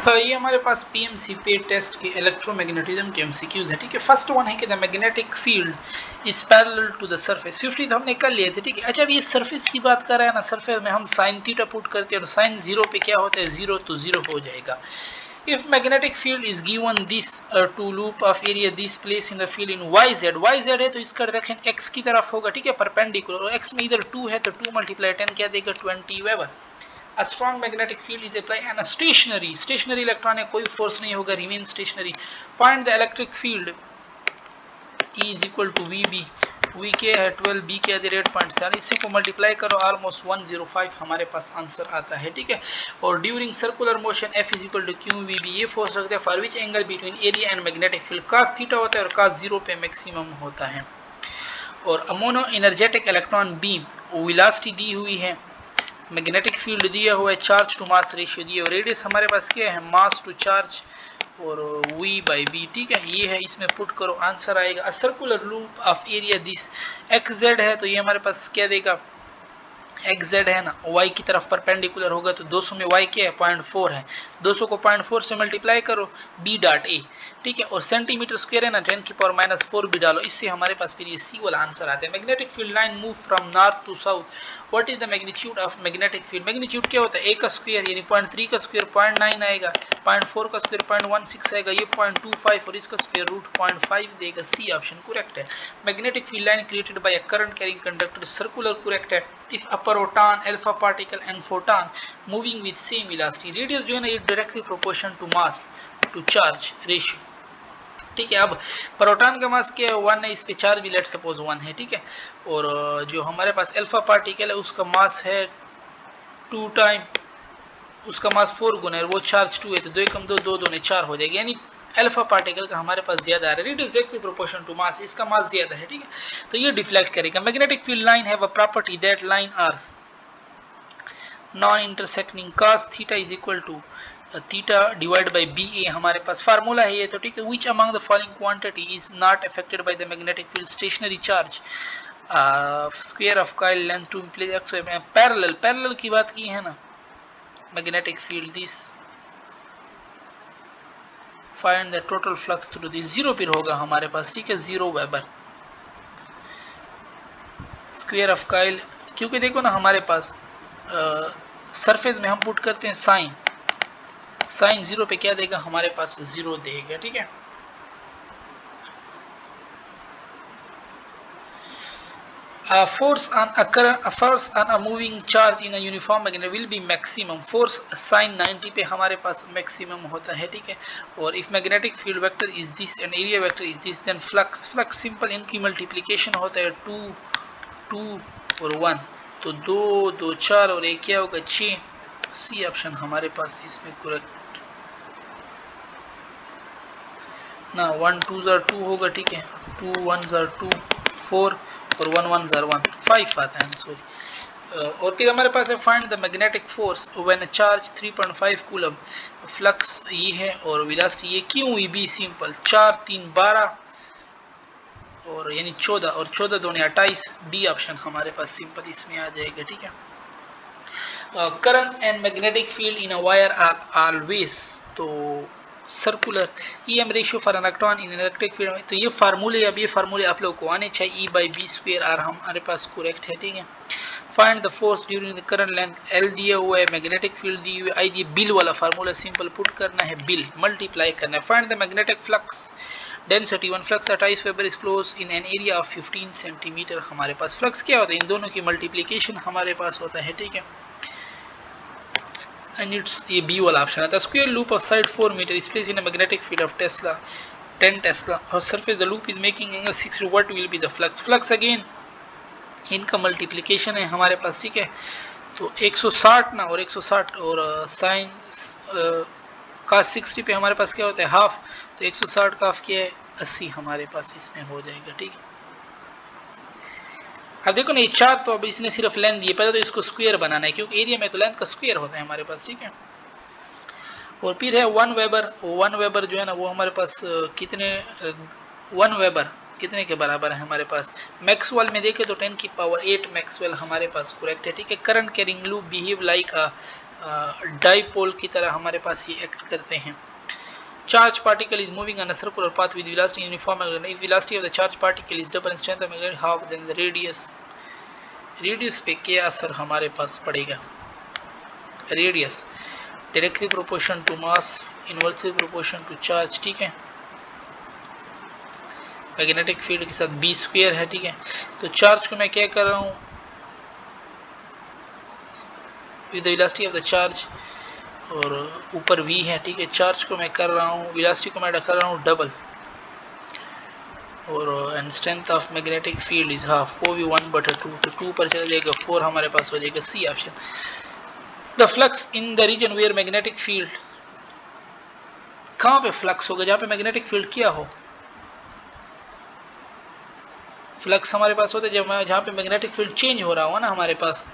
ये हमारे पास पीएमसी पे टेस्ट के इलेक्ट्रोमैग्नेटिज्म के एमसीक्यूज है, ठीक है। फर्स्ट वन है कि the magnetic field is parallel to the surface. 50 हमने कर लिए थे, ठीक है। अच्छा, अब ये सरफेस की बात कर रहे हैं ना, सरफेस में हम साइन थीटा पुट करते हैं और साइन जीरो पे क्या होता है, जीरो, तो जीरो हो जाएगा। If magnetic field is given this to loop of area this place in the field in yz है तो इसका डायरेक्शन x की तरफ होगा, ठीक है, परपेंडिकुलर, और x में इधर 2 है तो 2 × 10 क्या देगा, 20 weber. A strong magnetic field is applied and a stationary electron है, कोई फोर्स नहीं होगा, remain stationary. Find the electric field E is equal to VB, V के है 12, B के है 8.7, इससे को मल्टीप्लाई करो ऑलमोस्ट 105 हमारे पास आंसर आता है, ठीक है। और during circular motion F is equal to QVB, ये फोर्स रखते हैं for which angle between area and magnetic field, cos theta होता है और cos 0 पे मैक्सिमम होता है। और अमोनो एनर्जेटिक इलेक्ट्रॉन बीम वेलोसिटी दी हुई है, मैग्नेटिक फील्ड दिया हुआ है, चार्ज टू मास रेशियो दिया हुआ, रेडियस हमारे पास क्या है, मास टू चार्ज और V/B, ठीक है। ये है, इसमें पुट करो आंसर आएगा। A circular loop of area this XZ है तो ये हमारे पास क्या देगा, XZ है ना, Y की तरफ परपेंडिकुलर होगा तो 200 में Y क्या है, 0.4 है, 200 को 0.4 से मल्टीप्लाई करो B.A, ठीक है। और सेंटीमीटर स्क्वायर है ना, 10⁻⁴ भी डालो, इससे हमारे पास फिर ये C वाला आंसर आता है। Magnetic field line move from north to south, what is the magnitude of magnetic field. Magnitude क्या होता है, A का स्क्वायर यानी 0.3 का स्क्वायर 0.9 आएगा, 0.4 का स्क्वायर 0.16 आएगा, ये 0.25 और इसका स्क्वायर रूट 0.5 देगा। C ऑप्शन करेक्ट है। Magnetic field line created by a current carrying conductor, circular correct है। If a proton, alpha particle and photon moving with same velocity, radius जो है ना ये directly proportional to mass to charge ratio, ठीक है। अब proton का मास क्या है, 1 है, इस पे चार्ज भी लेट सपोज 1 है, ठीक है। और जो हमारे पास अल्फा पार्टिकल है उसका मास है 2 टाइम, उसका मास 4 गुना है, वो चार्ज 2 है तो 2 कम 2 2 2 4 हो जाएगी, यानी अल्फा पार्टिकल का हमारे पास ज्यादा आ रहा है, radius directly proportional to mass, इसका मास ज्यादा है, ठीक है, तो ये डिफ्लेक्ट करेगा। Magnetic field line have a property that line are non intersecting, cos theta is equal to theta divide by BA हमारे पास फार्मूला है ये, तो ठीक है। Which among the following quantity is not affected by the magnetic field, stationary charge, square of coil length to place X Y में, parallel की बात की है ना, magnetic field this, find the total flux through this, zero पर होगा हमारे पास, ठीक है, 0 वेबर, स्क्वायर ऑफ कॉइल, क्योंकि देखो ना हमारे पास सरफेस में हम पुट करते हैं साइन 0 पे क्या देगा, हमारे पास 0 देगा, ठीक है। Force on a moving charge in a uniform magnet will be maximum, force sin 90 पे हमारे पास maximum होता है, ठीक है। और if magnetic field vector is this and area vector is this, then flux simple, इनकी multiplication होता है 2 2 और 1, तो 2 2 4 और 1 क्या होगा, 6। C ऑप्शन हमारे पास इसमें करेक्ट ना, 1 2 2 होगा, ठीक है, 2 1 2 4 और 1 1 1 5 आता है, सॉरी। और फिर हमारे पास है find the magnetic force when charge 3.5 coulomb, flux ये है और वेलोसिटी ये, क्यों हुई बी सिंपल, 4 3 12 और यानी 14 और 14 दूनी 28, डी ऑप्शन हमारे पास सिंपल इसमें आ जाएगा, ठीक है। Current and magnetic field in a wire are always, तो circular EM ratio for electron in electric field में, तो ये फार्मूले, अब ये फार्मूले आप लोग को आने चाहिए, E/B² आर हमारे पास करेक्ट है, ठीक है। Find the force during the current length, L दिया हुआ है, मैग्नेटिक फील्ड दी हुई है, I, बिल वाला फार्मूला सिंपल पुट करना है, बिल मल्टीप्लाई करना है। Find the magnetic flux density, one flux 28 weber is close in an area of 15 centimetre, हमारे पास फ्लक्स क्या होता है, इन दोनों की मल्टीप्लीकेशन हमारे पास होता है, ठीक है। And it's ये B वाला ऑप्शन है। The square loop of side 4 meter is placed in a magnetic field of 10 Tesla और surface the loop is making angle 60, what will be the flux, flux again इनका multiplication है हमारे पास, ठीक है। तो 160 ना, और 160 और साइन cos 60 पे हमारे पास क्या होता है, हाफ, तो 160 का हाफ क्या है, 80 हमारे पास इसमें हो जाएगा, ठीक है। अब देखो ना ये 4 तो अब इसने सिर्फ लेंथ दिए, पहले तो इसको स्क्वायर बनाना है क्योंकि एरिया में तो लेंथ का स्क्वायर होता है हमारे पास, ठीक है। और फिर है 1 वेबर जो है ना वो हमारे पास कितने 1 वेबर कितने के बराबर है हमारे पास, मैक्सवेल में देखे तो 10⁸ मैक्सवेल हमारे पास करेक्ट है, ठीक है। Current carrying loop behave like a dipole की तरह हमारे पास ये एक्ट करते हैं। Charge particle is moving on a circular path with velocity uniform if velocity of the charge particle is double strength of magnetic half then the radius पे क्या असर हमारे पास पड़ेगा। Radius directly proportion to mass, inversely proportion to charge, ठीक है। Magnetic field के साथ बी स्क्वायर है, ठीक है। तो चार्ज को मैं क्या कर रहा हूँ, with the velocity of the charge, और ऊपर v है, ठीक है। चार्ज को मैं कर रहा हूँ, वेलोसिटी को मैं कर रहा हूँ डबल, और and strength of magnetic field is half, 4v1/2, तो 2 पर चला जाएगा 4, हमारे पास हो जाएगा C option. The flux in the region where magnetic field, कहाँ पे फ्लक्स होगा, जहाँ पे मैग्नेटिक फील्ड क्या हो। फ्लक्स हमारे पास होता है जहाँ पे मैग्नेटिक फील्ड चेंज हो रहा हो ना हमारे पास,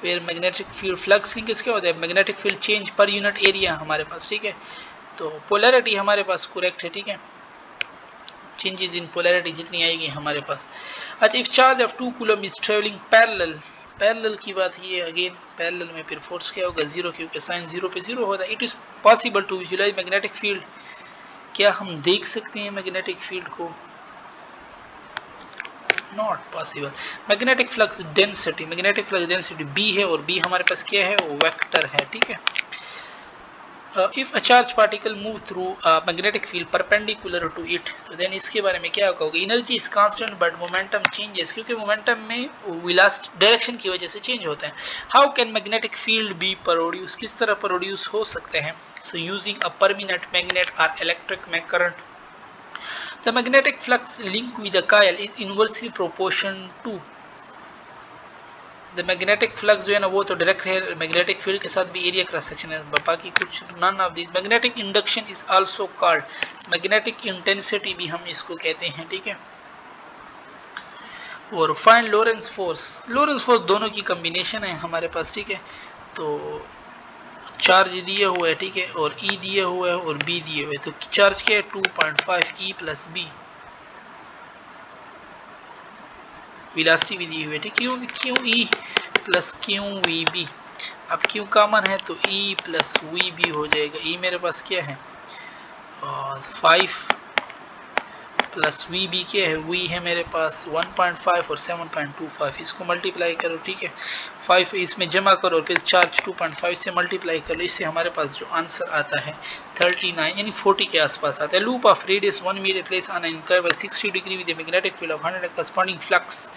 वेयर मैग्नेटिक फील्ड, फ्लक्सिंग किसके होता है, magnetic field change per unit area हमारे पास, ठीक है। तो पोलैरिटी हमारे पास करेक्ट है, ठीक है। चेंजेस इन पोलैरिटी जितनी आएगी हमारे पास। अच्छा, if charge of 2 coulomb is travelling parallel की बात ये अगेन, पैरेलल में फिर फोर्स क्या होगा 0, क्योंकि साइन 0 पे 0 होता है। It is possible to visualize magnetic field, क्या हम देख सकते हैं मैग्नेटिक फील्ड को, not possible. Magnetic flux density B है, और बी हमारे पास क्या है, वो वेक्टर है, ठीक है। If a charge particle move through magnetic field perpendicular to it, तो देन इसके बारे में क्या होगा, energy is constant but momentum changes, क्योंकि मोमेंटम में वेलोसिटी डायरेक्शन की वजह से चेंज होता है। How can magnetic field be produce, किस तरह प्रोड्यूस हो सकते हैं, so using a permanent magnet और electric current. The magnetic flux link with the coil is inversely proportional to the magnetic flux जो है ना वो तो डायरेक्ट है मैग्नेटिक फील्ड के साथ भी एरिया क्रॉस सेक्शन है, बाकी कुछ none of this. Magnetic induction is also called, magnetic intensity भी हम इसको कहते हैं, ठीक है। और फाइंड लोरेंस फोर्स दोनों की कॉम्बिनेशन है हमारे पास, ठीक है। तो चार्ज दिए हुए है, ठीक है, और E दिए हुए है और B दिए हुए, तो चार्ज क्या है 2.5 E प्लस B, वेलोसिटी भी दी हुई है, ठीक। क्यों E प्लस क्यों VB, अब क्यों कॉमन है तो E प्लस VB हो जाएगा। E मेरे पास क्या है 5 प्लस VB क्या है, V है मेरे पास 1.5 और 7.25, इसको मल्टीप्लाई करो, ठीक है। 5 इसमें जमा करो और फिर चार्ज 2.5 से मल्टीप्लाई करो, इससे हमारे पास जो आंसर आता है 39 यानी 40 के आसपास आता है। Loop of radius 1 metre place on an interval 60 degree with magnetic field of 100 corresponding flux.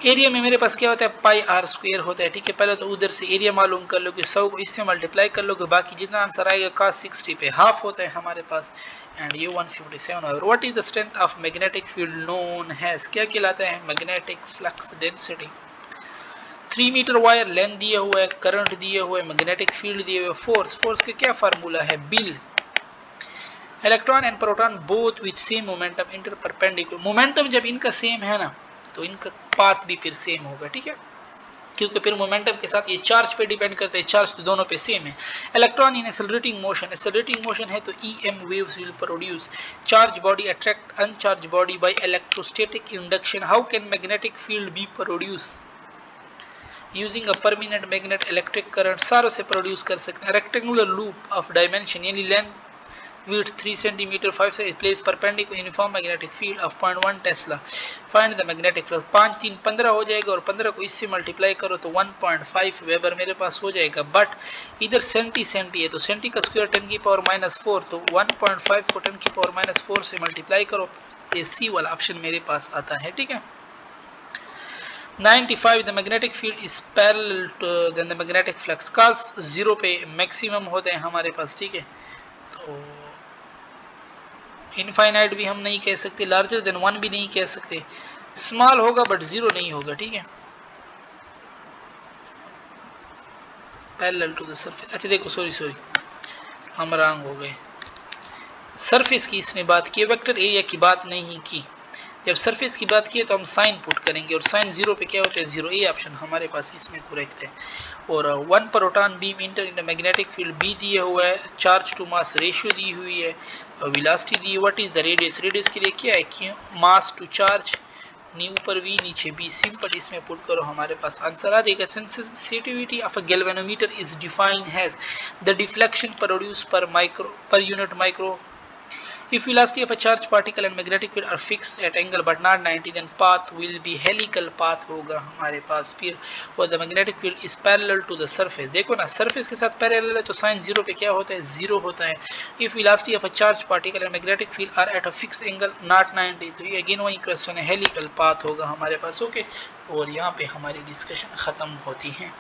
Area में मेरे पास क्या होता है पाई आर स्क्वायर होता है, ठीक है। पहले तो उधर से एरिया मालूम कर लो कि 100 को इससे मल्टीप्लाई कर लोगे, बाकी जितना आंसर आएगा cos 60 पे हाफ होता है हमारे पास, एंड ये 157 होगा। What is the strength of magnetic field known has, क्या कहलाता है, magnetic flux density. 3 metre wire length दिया हुआ है, करंट दिया हुआ है, मैग्नेटिक फील्ड दिया हुआ है, फोर्स का क्या फार्मूला है, bill. Electron and proton both with same momentum inter perpendicular, momentum जब इनका सेम है ना तो इनका पाथ भी फिर सेम होगा, ठीक है, क्योंकि फिर मोमेंटम के साथ ये चार्ज पे डिपेंड करते हैं, चार्ज तो दोनों पे सेम है। इलेक्ट्रॉन इन एक्सेलरेटिंग मोशन है तो EM waves will produce, charge body attract uncharged body by electrostatic induction. How can magnetic field be produce, using a permanent magnet electric current, सारों से प्रोड्यूस कर सकते हैं। रेक्टेंगुलर लूप ऑफ डायमेंशन यानी length width 3 cm 5 से place perpendicular uniform magnetic field of 0.1 Tesla. Find the magnetic flux, 5 3 15 हो जाएगा और 15 को इससे मल्टीप्लाई करो तो 1.5 वेबर मेरे पास हो जाएगा। बट इधर सेंटी है तो सेंटी का स्क्वायर 10 की पावर -4, तो 1.5 को 10 की पावर -4 से मल्टीप्लाई करो, ये सी वाला ऑप्शन मेरे पास आता है, ठीक है। 95 the magnetic field is parallel then the magnetic flux, cos 0 पे मैक्सिमम होते हैं हमारे पास, ठीक है। तो इनफाइनाइट भी हम नहीं कह सकते, लार्जर देन 1 भी नहीं कह सकते, स्मॉल होगा बट 0 नहीं होगा, ठीक है। पैरेलल टू द सरफेस, अच्छा देखो सॉरी हम रॉन्ग हो गए, सरफेस की इसने बात की, वेक्टर एरिया की बात नहीं की। जब सरफेस की बात की है तो हम साइन पुट करेंगे, और साइन 0 पे क्या होता है 0, ए ऑप्शन हमारे पास इसमें करेक्ट है। और 1 proton beam enter in magnetic field B दिया हुआ है, चार्ज टू मास रेशियो दी हुई है, वेलोसिटी दी। What is the radius, radius के लिए क्या है, क्यों मास टू चार्ज, ऊपर V नीचे B, सिंपल इसमें पुट करो हमारे पास आंसर आ जाएगा। Sensitivity of a galvanometer is defined has the deflection produce per unit micro. If velocity of a charged particle and magnetic field are fixed at angle but not 90, then path will be helical path होगा हमारे पास। फिर और the magnetic field is parallel to the surface। देखो ना surface के साथ parallel है तो sin 0 पे क्या होता है, 0 होता है। If velocity of a charged particle and magnetic field are at a fixed angle not 90, तो ये again वही क्वेश्चन है, helical path होगा हमारे पास। ओके, और यहाँ पे हमारी डिस्कशन ख़त्म होती है।